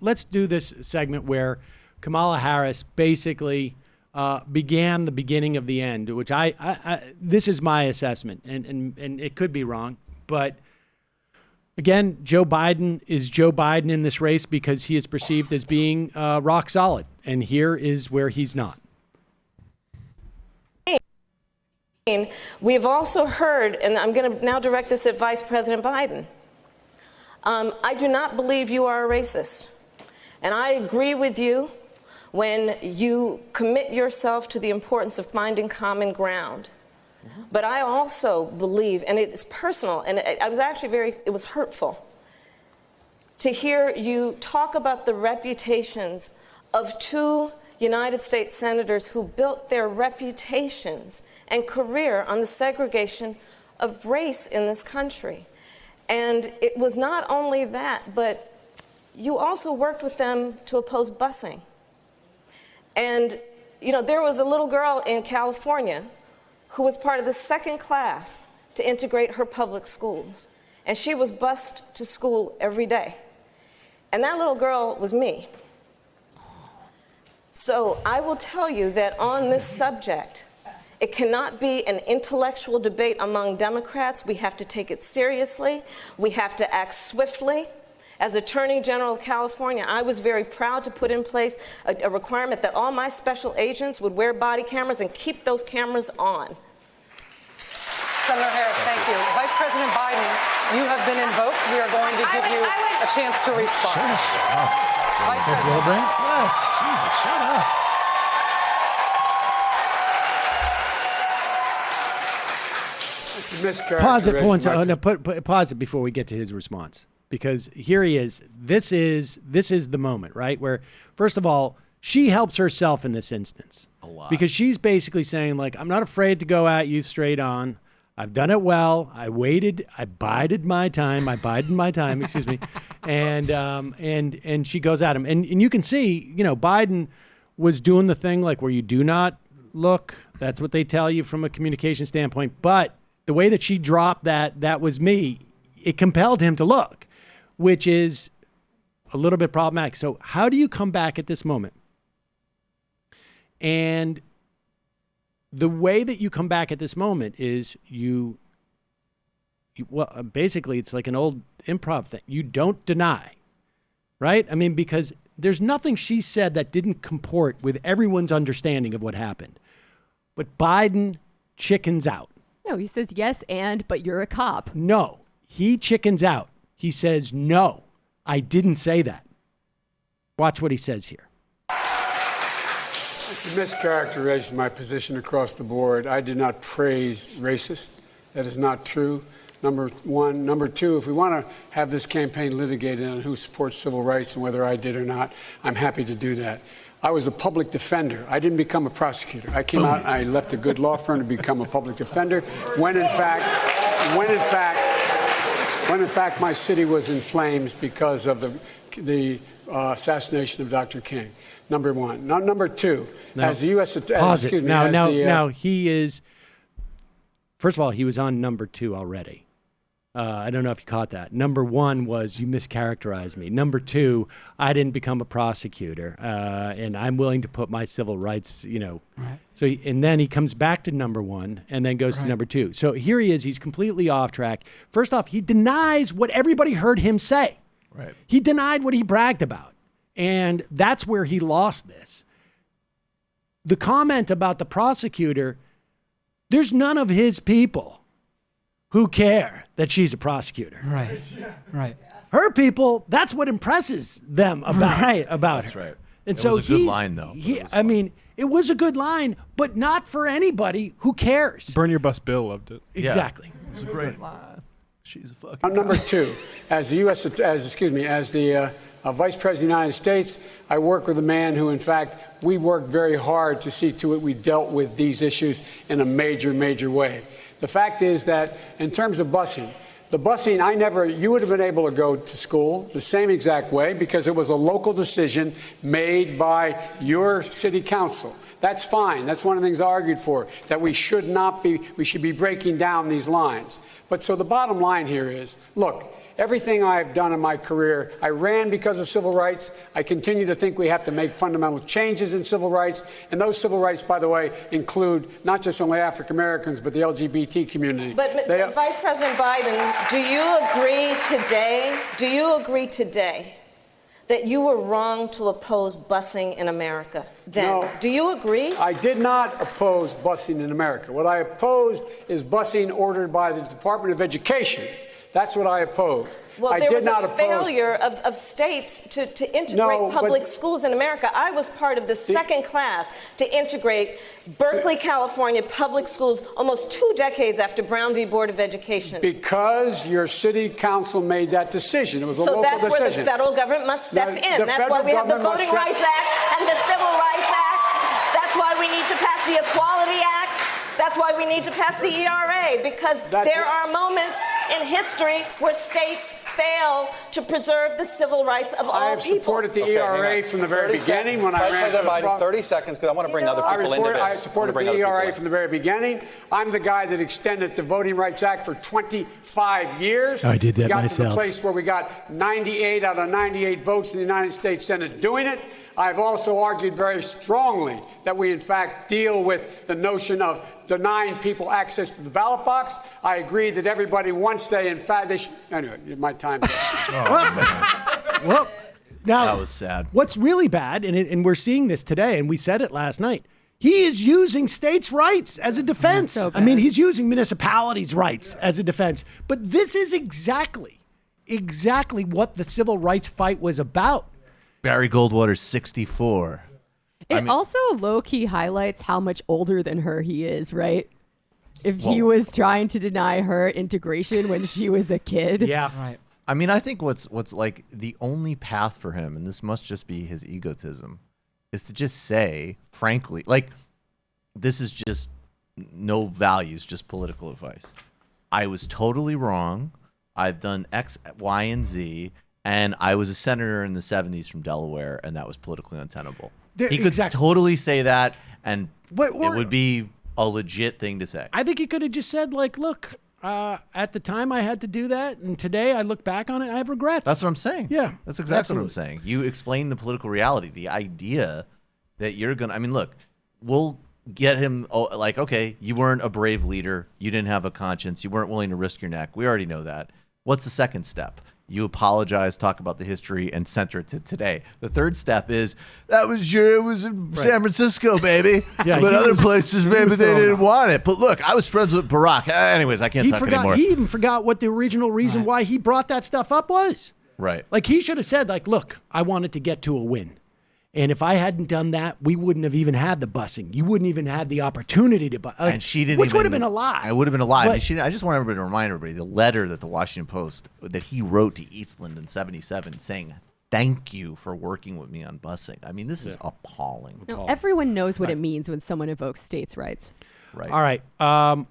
let's do this segment where Kamala Harris basically began the beginning of the end, which this is my assessment, and it could be wrong, but again, Joe Biden is Joe Biden in this race because he is perceived as being rock solid, and here is where he's not. We've also heard, and I'm going to now direct this at Vice President Biden. I do not believe you are a racist. And I agree with you when you commit yourself to the importance of finding common ground. But I also believe, and it's personal, and I was actually it was hurtful to hear you talk about the reputations of two United States senators who built their reputations and career on the segregation of race in this country. And it was not only that, but you also worked with them to oppose busing. And, you know, there was a little girl in California who was part of the second class to integrate her public schools. And she was bused to school every day. And that little girl was me. So I will tell you that on this subject, it cannot be an intellectual debate among Democrats. We have to take it seriously. We have to act swiftly. As Attorney General of California, I was very proud to put in place a requirement that all my special agents would wear body cameras and keep those cameras on. Senator Harris, thank you. Vice President Biden, you have been invoked. We are going to give you a chance to respond. Vice President Biden. Yes, Jesus, shut up. Pause it for 1 second. No, pause it before we get to his response, because here he is. This is the moment, right? Where, first of all, she helps herself in this instance a lot, because she's basically saying, like, I'm not afraid to go at you straight on. I've done it well. I bided my time, excuse me. And she goes at him. And you can see, you know, Biden was doing the thing like where you do not look. That's what they tell you from a communication standpoint. But the way that she dropped that was me, it compelled him to look, which is a little bit problematic. So how do you come back at this moment? And the way that you come back at this moment is basically it's like an old improv thing. You don't deny, right? I mean, because there's nothing she said that didn't comport with everyone's understanding of what happened. But Biden chickens out. No, he says, yes, but you're a cop. No, he chickens out. He says, no, I didn't say that. Watch what he says here. It's a mischaracterization of my position across the board. I did not praise racist. That is not true. Number one. Number two, if we want to have this campaign litigated on who supports civil rights and whether I did or not, I'm happy to do that. I was a public defender. I didn't become a prosecutor. I came out and I left a good law firm to become a public defender when in fact my city was in flames because of the assassination of Dr. King. Number one. Number two, as the U.S. Now he is. First of all, he was on number two already. I don't know if you caught that. Number one was you mischaracterized me. Number two, I didn't become a prosecutor, and I'm willing to put my civil rights, you know. Right. So, and then he comes back to number one and then goes to number two. So here he is. He's completely off track. First off, he denies what everybody heard him say. Right. He denied what he bragged about. And that's where he lost this. The comment about the prosecutor, there's none of his people who care that she's a prosecutor. Right, right. Her people, that's what impresses them about her. That's right. And it so was a good line, though. It was a good line, but not for anybody who cares. Burn Your Bus Bill loved it. Exactly. Yeah. It was a great line. She's a fucking. I'm number two. As the Vice President of the United States, I work with a man who, in fact, we worked very hard to see to it we dealt with these issues in a major, major way. The fact is that in terms of busing, you would have been able to go to school the same exact way because it was a local decision made by your city council. That's fine. That's one of the things I argued for, that we should be breaking down these lines. But so the bottom line here is, look, Everything I have done in my career, I ran because of civil rights. I continue to think we have to make fundamental changes in civil rights. And those civil rights, by the way, include not just only African Americans, but the LGBT community. But Vice President Biden, do you agree today that you were wrong to oppose busing in America then? No. Do you agree? I did not oppose busing in America. What I opposed is busing ordered by the Department of Education. That's what I opposed. Well, I there did was not a oppose failure of states to integrate public schools in America. I was part of the second class to integrate Berkeley, California public schools almost 2 decades after Brown v. Board of Education. Because your city council made that decision. It was a local decision. So that's where the federal government must step in. That's why we have the Voting Rights Act and the Civil Rights Act. That's why we need to pass the Equality Act. That's why we need to pass the ERA, because there are moments in history where states fail to preserve the civil rights of all people. I have supported the ERA from the very beginning when I ran for the Biden, 30 seconds, because I want to bring other people into this. I supported the ERA from the very beginning. I'm the guy that extended the Voting Rights Act for 25 years. I did that myself. We got myself. to the place where we got 98 out of 98 votes in the United States Senate doing it. I've also argued very strongly that we, in fact, deal with the notion of denying people access to the ballot box. I agree that everybody, once they, in fact, they should. Anyway, my time's up. Well, now That was sad. What's really bad, and we're seeing this today, and we said it last night. He is using states' rights as a defense. So I mean, he's using municipalities' rights as a defense. But this is exactly what the civil rights fight was about. Barry Goldwater's 64. It also low-key highlights how much older than her he is, right? If he was trying to deny her integration when she was a kid. Yeah. Right. I mean, I think what's like the only path for him, and this must just be his egotism, is to just say, frankly, like, this is just no values, just political advice. I was totally wrong. I've done X, Y, and Z, and I was a senator in the 70s from Delaware, and that was politically untenable. He could totally say that, and it would be a legit thing to say. I think he could have just said, like, look, at the time I had to do that, and today I look back on it, I have regrets. That's what I'm saying. Yeah, That's exactly what I'm absolutely. saying. You explain the political reality, the idea that you're going to, I mean, look, we'll get him, like, okay, you weren't a brave leader. You didn't have a conscience. You weren't willing to risk your neck. We already know that. What's the second step? You apologize, talk about the history, and center it to today. The third step is, it was in San Francisco, baby. Yeah, but other places, maybe they didn't off. want it. But look, I was friends with Barack. Anyways, I can't talk anymore. He even forgot what the original reason why he brought that stuff up was. Right. Like, he should have said, like, look, I wanted to get to a win. And if I hadn't done that, we wouldn't have even had the busing. You wouldn't even had the opportunity to bus. And she didn't, which would have been a lie. It would have been a lie. But- I just want everybody to remind everybody the letter that the Washington Post that he wrote to Eastland in '77 saying, "Thank you for working with me on busing." I mean, this is appalling. No, everyone knows what it means when someone invokes states' rights. Right. All right.